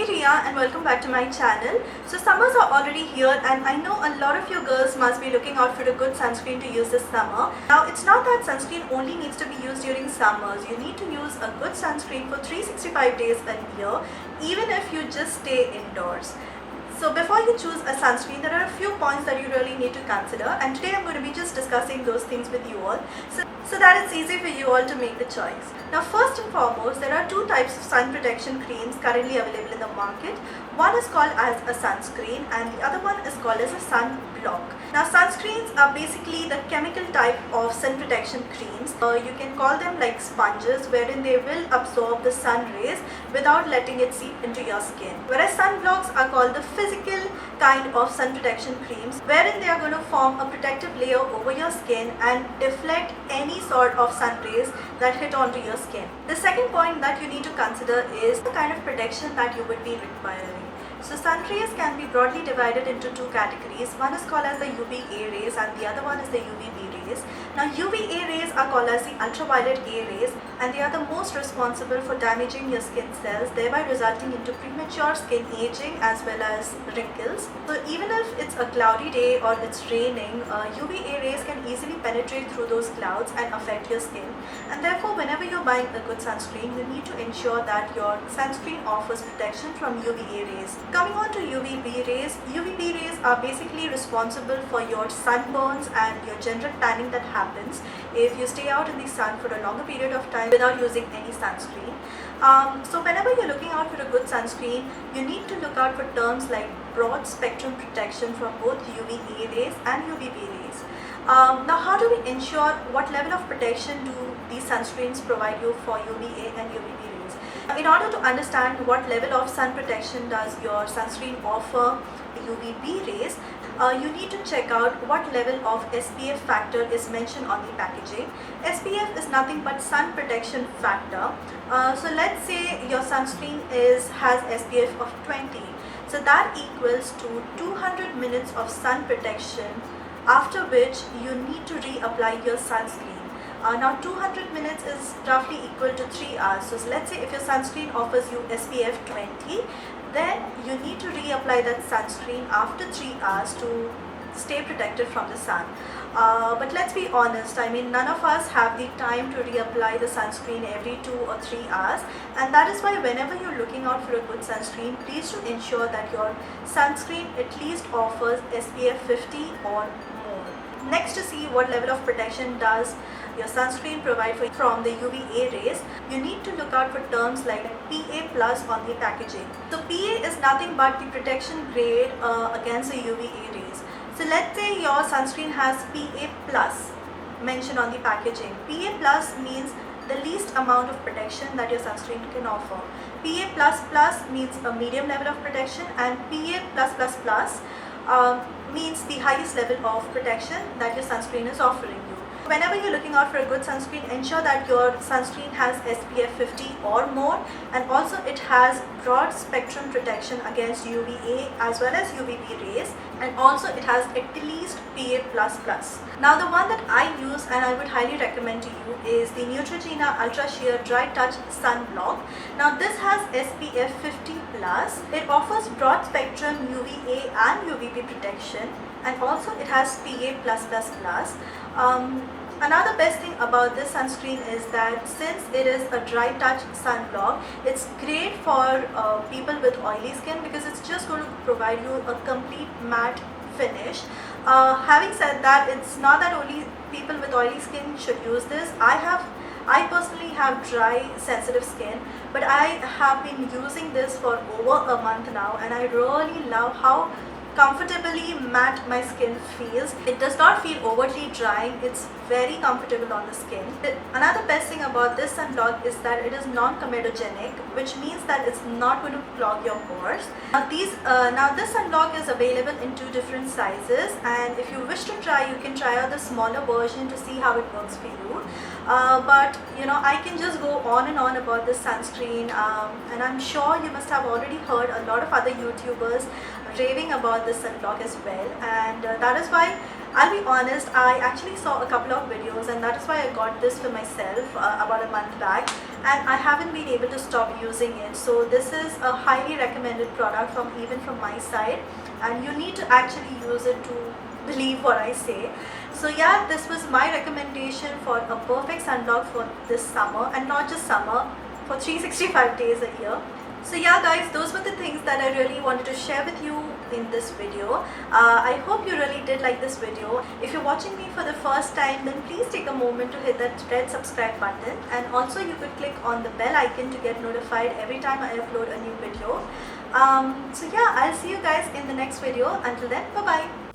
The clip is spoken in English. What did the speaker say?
Riya and welcome back to my channel. So summers are already here and I know a lot of you girls must be looking out for a good sunscreen to use this summer. Now it's not that sunscreen only needs to be used during summers. You need to use a good sunscreen for 365 days a year, even if you just stay indoors. So before you choose a sunscreen, there are a few points that you really need to consider, and today I'm going to be just discussing those things with you all so that it's easy for you all to make the choice. Now first and foremost, there are two types of sun protection creams currently available in the market. One is called as a sunscreen and the other one is called as a sun block. Now sunscreens are basically the chemical type of sun protection creams. You can call them like sponges, wherein they will absorb the sun rays without letting it seep into your skin. Whereas sunblocks are called the physical kind of sun protection creams, wherein they are going to form a protective layer over your skin and deflect any sort of sun rays that hit onto your skin. The second point that you need to consider is the kind of protection that you would be requiring. So sun rays can be broadly divided into two categories. One is called as the UVA rays and the other one is the UVB rays. Now UVA rays are called as the ultraviolet A rays and they are the most responsible for damaging your skin cells, thereby resulting into premature skin aging as well as wrinkles. So even if it's a cloudy day or it's raining, UVA rays can easily penetrate through those clouds and affect your skin. And therefore whenever you're buying a good sunscreen, you need to ensure that your sunscreen offers protection from UVA rays. Coming on to UVB rays are basically responsible for your sunburns and your general tanning that happens if you stay out in the sun for a longer period of time without using any sunscreen. So whenever you're looking out for a good sunscreen, you need to look out for terms like broad spectrum protection from both UVA rays and UVB rays. Now how do we ensure what level of protection do these sunscreens provide you for UVA and UVB rays? In order to understand what level of sun protection does your sunscreen offer UVB rays, you need to check out what level of SPF factor is mentioned on the packaging. SPF is nothing but sun protection factor. So let's say your sunscreen has SPF of 20. So that equals to 200 minutes of sun protection, after which you need to reapply your sunscreen. Now 200 minutes is roughly equal to 3 hours. So let's say if your sunscreen offers you SPF 20, then you need to reapply that sunscreen after 3 hours to stay protected from the sun. But let's be honest, I mean none of us have the time to reapply the sunscreen every 2 or 3 hours, and that is why whenever you're looking out for a good sunscreen, please do ensure that your sunscreen at least offers SPF 50 or more. Next, to see what level of protection does your sunscreen provide from the UVA rays, you need to look out for terms like PA plus on the packaging. So PA is nothing but the protection grade against the UVA rays. So let's say your sunscreen has PA plus mentioned on the packaging. PA plus means the least amount of protection that your sunscreen can offer. PA plus plus means a medium level of protection, and PA plus plus plus means the highest level of protection that your sunscreen is offering you. Whenever you're looking out for a good sunscreen, ensure that your sunscreen has SPF 50 or more, and also it has broad spectrum protection against UVA as well as UVB rays, and also it has at least PA++. Now the one that I use and I would highly recommend to you is the Neutrogena Ultra Sheer Dry Touch Sun Block. Now this has SPF 50+. It offers broad spectrum UVA and UVB protection, and also it has PA+++. Another best thing about this sunscreen is that since it is a dry touch sunblock, it's great for people with oily skin because it's just going to provide you a complete matte finish. Having said that, it's not that only people with oily skin should use this. I personally have dry sensitive skin, but I have been using this for over a month now, and I really love how comfortably matte my skin feels. It does not feel overtly drying. It's very comfortable on the skin. Another best thing about this sunblock is that it is non-comedogenic, which means that it's not going to clog your pores. Now this sunblock is available in 2 different sizes, and if you wish to try, you can try out the smaller version to see how it works for you. But you know, I can just go on and on about this sunscreen, and I'm sure you must have already heard a lot of other YouTubers raving about this sunblock as well, and that is why I'll be honest, I actually saw a couple of videos and that is why I got this for myself about a month back, and I haven't been able to stop using it. So this is a highly recommended product from my side, and you need to actually use it to believe what I say. So yeah, this was my recommendation for a perfect sunblock for this summer, and not just summer, for 365 days a year. So yeah guys, those were the things that I really wanted to share with you in this video. I hope you really did like this video. If you're watching me for the first time, then please take a moment to hit that red subscribe button, and also you could click on the bell icon to get notified every time I upload a new video. So yeah, I'll see you guys in the next video. Until then, bye bye.